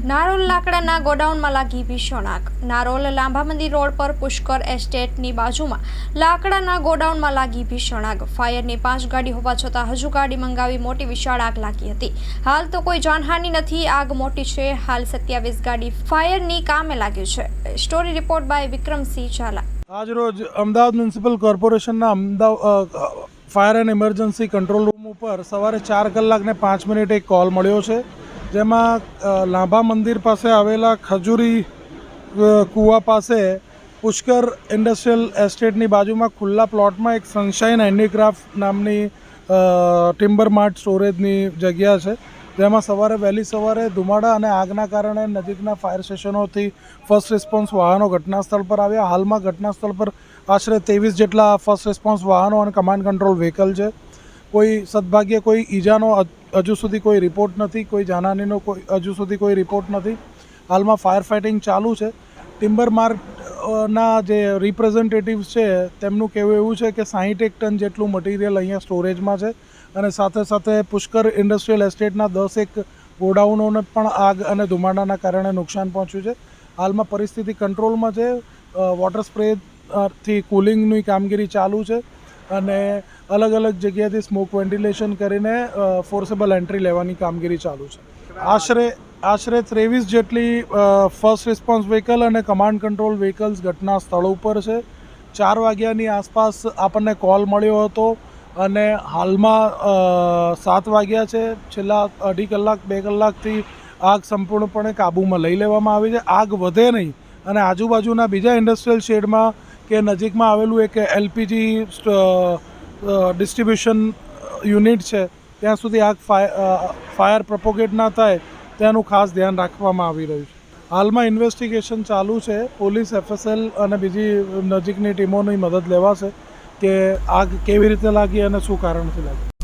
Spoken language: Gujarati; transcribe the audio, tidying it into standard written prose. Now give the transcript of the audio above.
નારોલ લાકડાના ગોડાઉનમાં લાગી ભીષણ આગ। નારોલ લાંભામંદી રોડ પર પુષ્કર એસ્ટેટની બાજુમાં લાકડાના ગોડાઉનમાં લાગી ભીષણ આગ। ફાયરની 5 ગાડી હોવા છતાં હજુ ગાડી મંગાવી મોટી વિશાળ આગ લાગી હતી। હાલ તો કોઈ જાનહાનિ નથી। આગ મોટી છે। હાલ 27 ગાડી ફાયરની કામે લાગી છે। Story report by Vikramsinh Zala. આજ રોજ અમદાવાદ મ્યુનિસિપલ કોર્પોરેશનના fire and emergency control room ઉપર સવારે 4 કલાક ને 5 મિનિટે એક કોલ મળ્યો છે, જેમાં લાંભા મંદિર પાસે આવેલા ખજૂરી કૂવા પાસે પુષ્કર ઇન્ડસ્ટ્રીયલ એસ્ટેટની બાજુમાં ખુલ્લા પ્લોટમાં એક સનશાઇન હેન્ડીક્રાફ્ટ નામની ટિમ્બર માર્ટ સ્ટોરેજની જગ્યા છે, જેમાં વહેલી સવારે ધુમાડા અને આગના કારણે નજીકના ફાયર સ્ટેશનોથી ફર્સ્ટ રિસ્પોન્સ વાહનો ઘટના સ્થળ પર આવ્યા। હાલમાં ઘટના સ્થળ પર આશરે 23 જેટલા ફર્સ્ટ રિસ્પોન્સ વાહનો અને કમાન્ડ કંટ્રોલ વ્હીકલ છે। કોઈ સદભાગ્યે કોઈ ઈજાનો હજુ સુધી કોઈ રિપોર્ટ નથી, કોઈ જાનહાનિનો હજુ સુધી કોઈ રિપોર્ટ નથી। હાલમાં ફાયર ફાઇટિંગ ચાલુ છે। ટિમ્બર માર્ટના જે રિપ્રેઝેન્ટેટિવ્સ છે તેમનું કહેવું એવું છે કે 60 ટન જેટલું મટીરિયલ અહીંયા સ્ટોરેજમાં છે અને સાથે સાથે પુષ્કર ઇન્ડસ્ટ્રીયલ એસ્ટેટના 10 ગોડાઉનોને પણ આગ અને ધુમાડાના કારણે નુકસાન પહોંચ્યું છે। હાલમાં પરિસ્થિતિ કંટ્રોલમાં છે। વોટર સ્પ્રેથી કુલિંગની કામગીરી ચાલુ છે અને અલગ અલગ જગ્યાએથી સ્મોક વેન્ટિલેશન કરીને ફોર્સેબલ એન્ટ્રી લેવાની કામગીરી ચાલુ છે। આશરે 23 જેટલી ફર્સ્ટ રિસ્પોન્સ વ્હીકલ અને કમાન્ડ કંટ્રોલ વ્હીકલ્સ ઘટના સ્થળ ઉપર છે। 4 વાગ્યાની આસપાસ આપણને કોલ મળ્યો હતો અને હાલમાં 7 વાગ્યા છે। છેલ્લા અઢી કલાક 2 કલાકથી આગ સંપૂર્ણપણે કાબૂમાં લઈ લેવામાં આવી છે। આગ વધે નહીં અને આજુબાજુના બીજા ઇન્ડસ્ટ્રીયલ શેડમાં કે નજીકમાં આવેલું એક એલપીજી ડિસ્ટ્રીબ્યુશન યુનિટ છે ત્યાં સુધી આગ ફાયર પ્રપોગેટ ના થાય તેનું ખાસ ધ્યાન રાખવામાં આવી રહ્યું છે। હાલમાં ઇન્વેસ્ટિગેશન ચાલુ છે। પોલીસ, FSL અને બીજી નજીકની ટીમોની મદદ લેવાશે કે આગ કેવી રીતે લાગી અને શું કારણથી લાગી।